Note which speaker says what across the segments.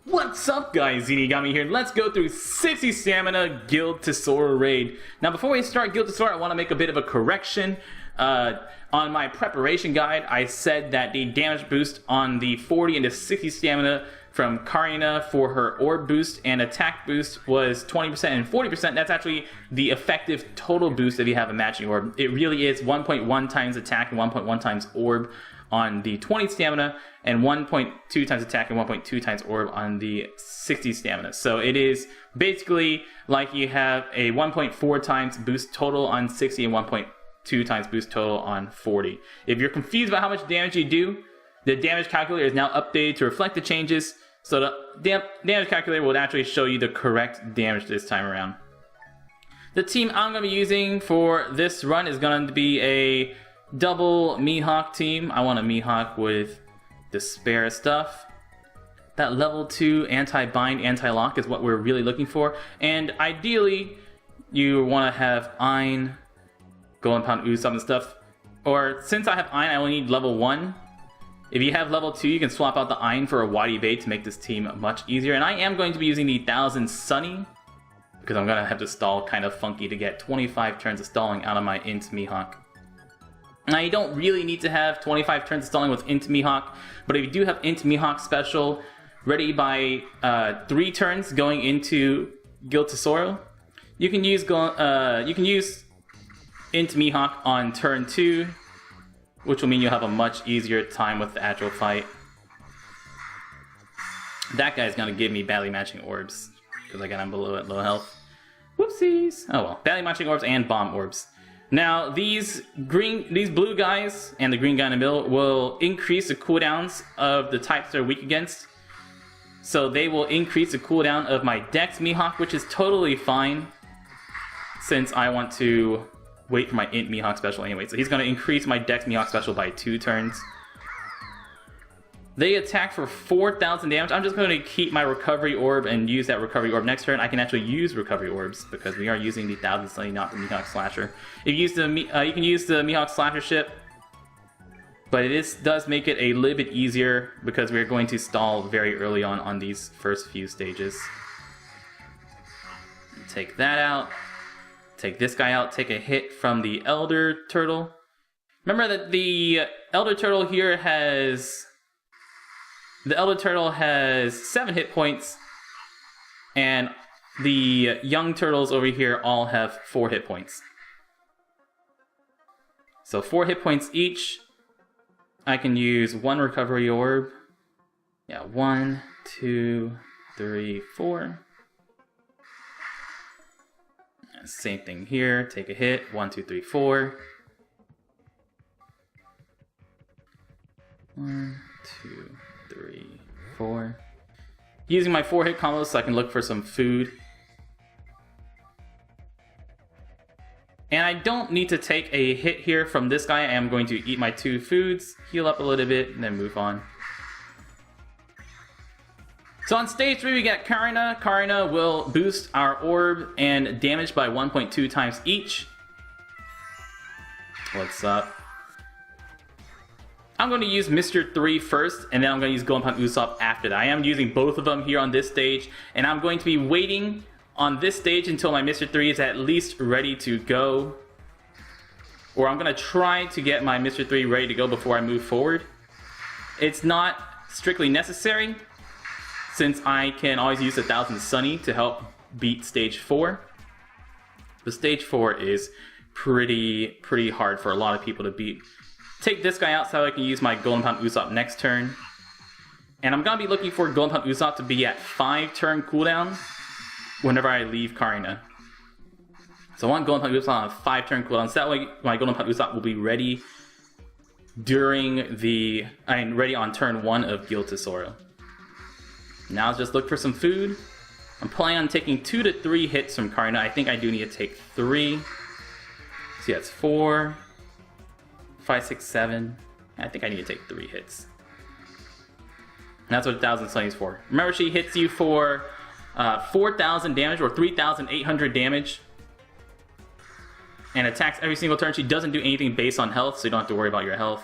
Speaker 1: What's up guys, Zeenigami here. Let's go through 60 stamina Gild Tesoro raid. Now before we start Gild Tesoro, I want to make a bit of a correction. On my preparation guide, I said that the damage boost on the 40 into 60 stamina from Karina for her orb boost and attack boost was 20% and 40%. That's actually the effective total boost if you have a matching orb. It really is 1.1 times attack and 1.1 times orb on the 20 stamina and 1.2 times attack and 1.2 times orb on the 60 stamina. So it is basically like you have a 1.4 times boost total on 60 and 1.2 times boost total on 40. If you're confused about how much damage you do, the damage calculator is now updated to reflect the changes, so the damage calculator will actually show you the correct damage this time around. The team I'm going to be using for this run is going to be a double Mihawk team. I want a Mihawk with Despair stuff. That level 2 anti-bind, anti-lock is what we're really looking for. And ideally, you want to have Ein, Golden Pound Usopp and stuff. Or since I have Ein, I only need level 1. If you have level 2, you can swap out the Ein for a Whitey bait to make this team much easier. And I am going to be using the 1000 Sunny, because I'm going to have to stall kind of funky to get 25 turns of stalling out of my Int Mihawk. Now, you don't really need to have 25 turns of stalling with Int Mihawk, but if you do have Int Mihawk special ready by 3 turns going into Gild Tesoro, you can use Int Mihawk on turn 2, which will mean you'll have a much easier time with the actual fight. That guy's gonna give me badly matching orbs, because again I'm below at low health. Whoopsies! Oh well, badly matching orbs and bomb orbs. Now these blue guys and the green guy in the middle will increase the cooldowns of the types they're weak against. So they will increase the cooldown of my Dex Mihawk, which is totally fine, since I want to wait for my Int Mihawk special anyway. So he's going to increase my Dex Mihawk special by 2 turns. They attack for 4,000 damage. I'm just going to keep my recovery orb and use that recovery orb next turn. I can actually use recovery orbs because we are using the 1000 Sunny, not the Mihawk Slasher. If you use the you can use the Mihawk Slasher ship, but it does make it a little bit easier because we're going to stall very early on these first few stages. Take that out. Take this guy out. Take a hit from the Elder Turtle. Remember that the Elder Turtle here has... The Elder Turtle has 7 hit points, and the young turtles over here all have 4 hit points. So 4 hit points each. I can use 1 recovery orb. Yeah, 1, 2, 3, 4. Same thing here. Take a hit. 1, 2, 3, 4. 1, 2, 3, 4. Using my 4-hit combos so I can look for some food. And I don't need to take a hit here from this guy. I am going to eat my 2 foods, heal up a little bit, and then move on. So on stage 3 we get Karina. Karina will boost our orb and damage by 1.2 times each. What's up? I'm going to use Mr. 3 first, and then I'm going to use Golden Pound Usopp after that. I am using both of them here on this stage, and I'm going to be waiting on this stage until my Mr. 3 is at least ready to go. Or I'm going to try to get my Mr. 3 ready to go before I move forward. It's not strictly necessary, since I can always use 1000 Sunny to help beat stage 4. But stage 4 is pretty hard for a lot of people to beat. Take this guy out so I can use my Golden Pound Usopp next turn. And I'm going to be looking for Golden Pound Usopp to be at 5 turn cooldown whenever I leave Karina. So I want Golden Pound Usopp on a 5 turn cooldown, so that way my Golden Pound Usopp will be ready ready on turn 1 of Gild Tesoro. Now let's just look for some food. I'm planning on taking 2 to 3 hits from Karina. I think I do need to take 3. So yeah, it's 4, 5, 6, 7. I think I need to take 3 hits. And that's what 1000 Sunny is for. Remember, she hits you for 4,000 damage or 3,800 damage. And attacks every single turn. She doesn't do anything based on health, so you don't have to worry about your health.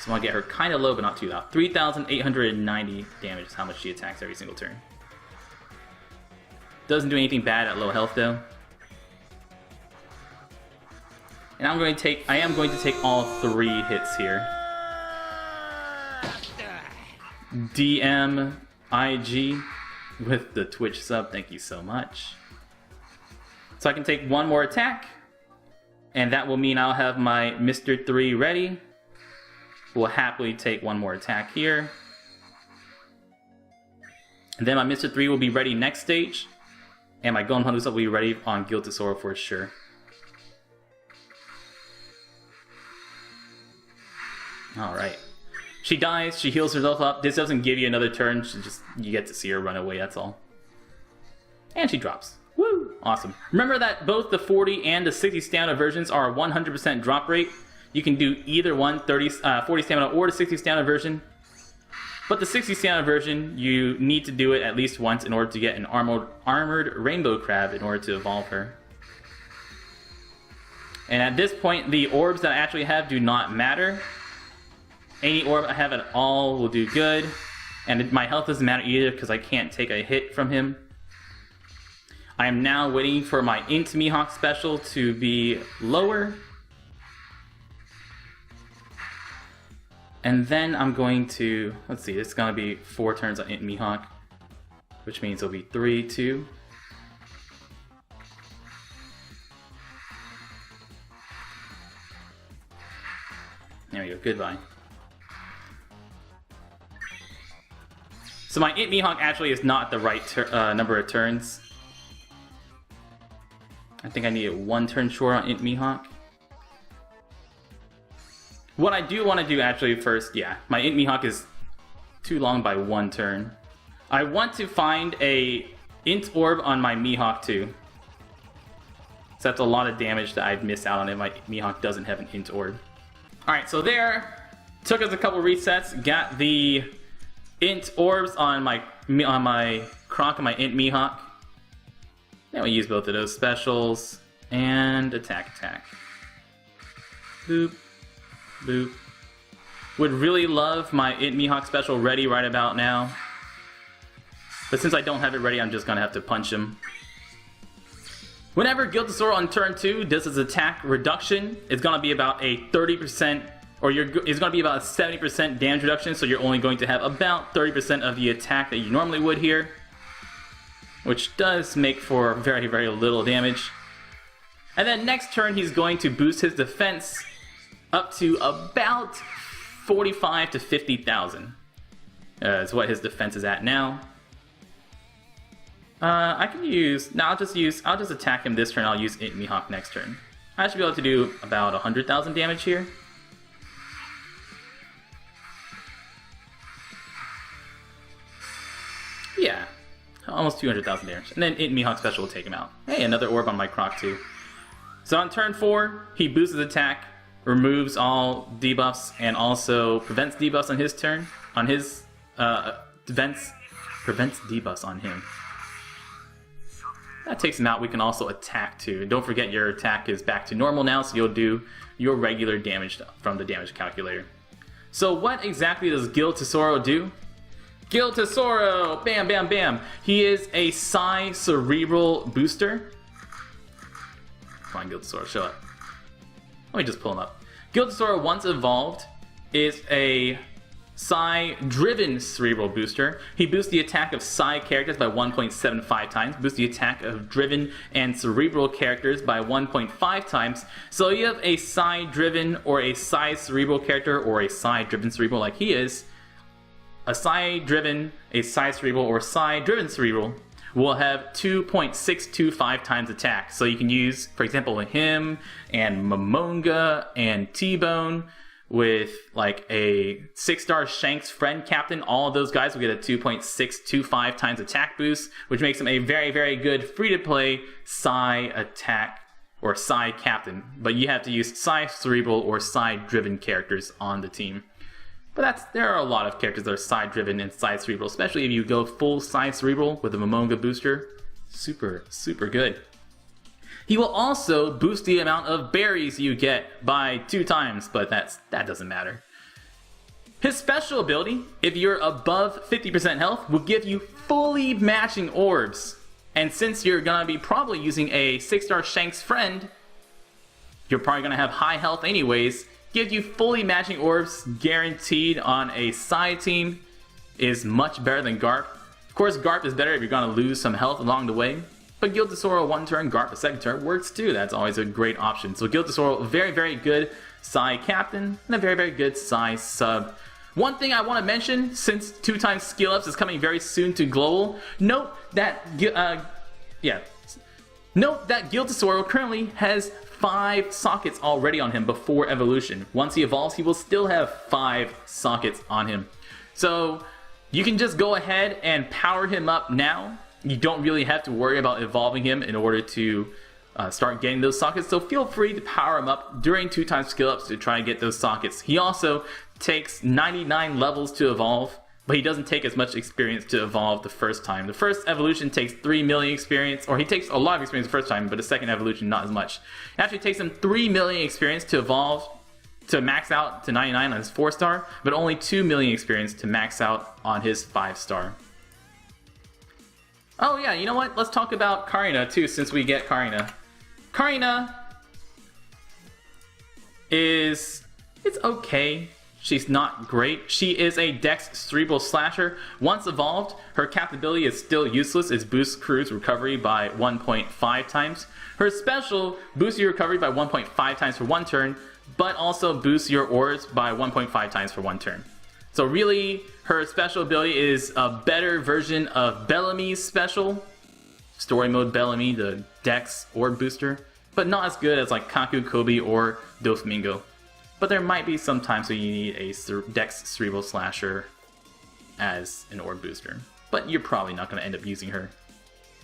Speaker 1: So I want to get her kind of low, but not too low. 3,890 damage is how much she attacks every single turn. Doesn't do anything bad at low health though. And I am going to take all 3 hits here. DMIG with the Twitch sub, thank you so much. So I can take 1 more attack, and that will mean I'll have my Mr. 3 ready. We'll happily take 1 more attack here. And then my Mr. 3 will be ready next stage, and my Golden Pound Usopp will be ready on Gild Tesoro for sure. Alright. She dies, she heals herself up. This doesn't give you another turn, you get to see her run away, that's all. And she drops. Woo! Awesome. Remember that both the 40 and the 60 stamina versions are 100% drop rate. You can do either one, 40 stamina or the 60 stamina version. But the 60 stamina version, you need to do it at least once in order to get an armored rainbow crab in order to evolve her. And at this point, the orbs that I actually have do not matter. Any orb I have at all will do good. And my health doesn't matter either because I can't take a hit from him. I am now waiting for my Int Mihawk special to be lower. And then I'm going to, let's see, it's going to be 4 turns on Int Mihawk, which means it'll be 3, 2. There we go, goodbye. So my Int Mihawk actually is not the right number of turns. I think I need 1 turn short on Int Mihawk. What I do want to do actually first, yeah, my Int Mihawk is too long by 1 turn. I want to find a Int Orb on my Mihawk too. So that's a lot of damage that I'd miss out on if my Mihawk doesn't have an Int Orb. Alright, so there, took us a couple resets, got the Int Orbs on my Croc and my Int Mihawk. Then we use both of those specials, and attack. Boop. Boop. Would really love my Int Mihawk special ready right about now. But since I don't have it ready, I'm just gonna have to punch him. Whenever Gild Tesoro on turn 2 does his attack reduction, it's gonna be about a 30%, or it's gonna be about a 70% damage reduction, so you're only going to have about 30% of the attack that you normally would here. Which does make for very, very little damage. And then next turn, he's going to boost his defense up to about 45 to 50,000. Is what his defense is at now. I can use, no, I'll just attack him this turn. I'll use Int Mihawk next turn. I should be able to do about 100,000 damage here. Yeah, almost 200,000 damage. And then Int Mihawk special will take him out. Hey, another orb on my Croc too. So on turn 4, he boosts his attack, removes all debuffs, and also prevents debuffs on his turn. On his prevents debuffs on him. That takes him out. We can also attack too. Don't forget your attack is back to normal now, so you'll do your regular damage from the damage calculator. So what exactly does Gild Tesoro do? Gild Tesoro! Bam, bam, bam! He is a Psi Cerebral Booster. Come on, Gild Tesoro, show up. Let me just pull him up. Gild Tesoro, once evolved, is a Psi-driven Cerebral Booster. He boosts the attack of Psi characters by 1.75 times, boosts the attack of Driven and Cerebral characters by 1.5 times. So you have a Psi-driven or a Psi-Cerebral character or a Psi-driven Cerebral like he is. A Psi-driven, a Psi-Cerebral, or Psi-driven Cerebral will have 2.625 times attack. So you can use, for example, him and Momonga and T-Bone with like a 6-star Shanks friend captain. All of those guys will get a 2.625 times attack boost, which makes them a very, very good free-to-play Psi attack or Psi captain. But you have to use Psi-Cerebral or Psi-driven characters on the team. But there are a lot of characters that are Psi-driven and Psi-Cerebral, especially if you go full Psi-Cerebral with a Momonga booster. Super, super good. He will also boost the amount of berries you get by 2 times, but that doesn't matter. His special ability, if you're above 50% health, will give you fully matching orbs. And since you're gonna be probably using a 6-star Shanks friend, you're probably gonna have high health anyways. Gives you fully matching orbs guaranteed on a side team, is much better than Garp. Of course, Garp is better if you're gonna lose some health along the way. But Gild Tesoro 1 turn, Garp a 2nd turn works too. That's always a great option. So Gild Tesoro, very, very good side captain and a very, very good side sub. One thing I want to mention, since 2x skill ups is coming very soon to global, note that Gild Tesoro currently has 5 sockets already on him before evolution. Once he evolves, he will still have 5 sockets on him. So you can just go ahead and power him up now. You don't really have to worry about evolving him in order to start getting those sockets. So feel free to power him up during 2x skill ups to try and get those sockets. He also takes 99 levels to evolve, but he doesn't take as much experience to evolve the first time. The first evolution takes 3 million experience, or he takes a lot of experience the first time, but the second evolution not as much. It actually takes him 3 million experience to evolve, to max out to 99 on his 4-star, but only 2 million experience to max out on his 5-star. Oh yeah, you know what? Let's talk about Karina too, since we get Karina. Karina it's okay. She's not great. She is a Dex Cerebral Slasher. Once evolved, her capability is still useless. It boosts crew's recovery by 1.5 times. Her special boosts your recovery by 1.5 times for 1 turn, but also boosts your orbs by 1.5 times for 1 turn. So really, her special ability is a better version of Bellamy's special. Story mode Bellamy, the Dex orb booster. But not as good as like Kaku, Kobe, or Doflamingo. But there might be some times where you need a Dex Cerebral Slasher as an orb booster. But you're probably not going to end up using her.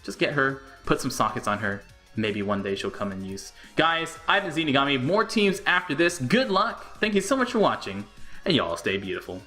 Speaker 1: Just get her, put some sockets on her. Maybe one day she'll come in use. Guys, I've been Zeenigami. More teams after this. Good luck. Thank you so much for watching. And y'all stay beautiful.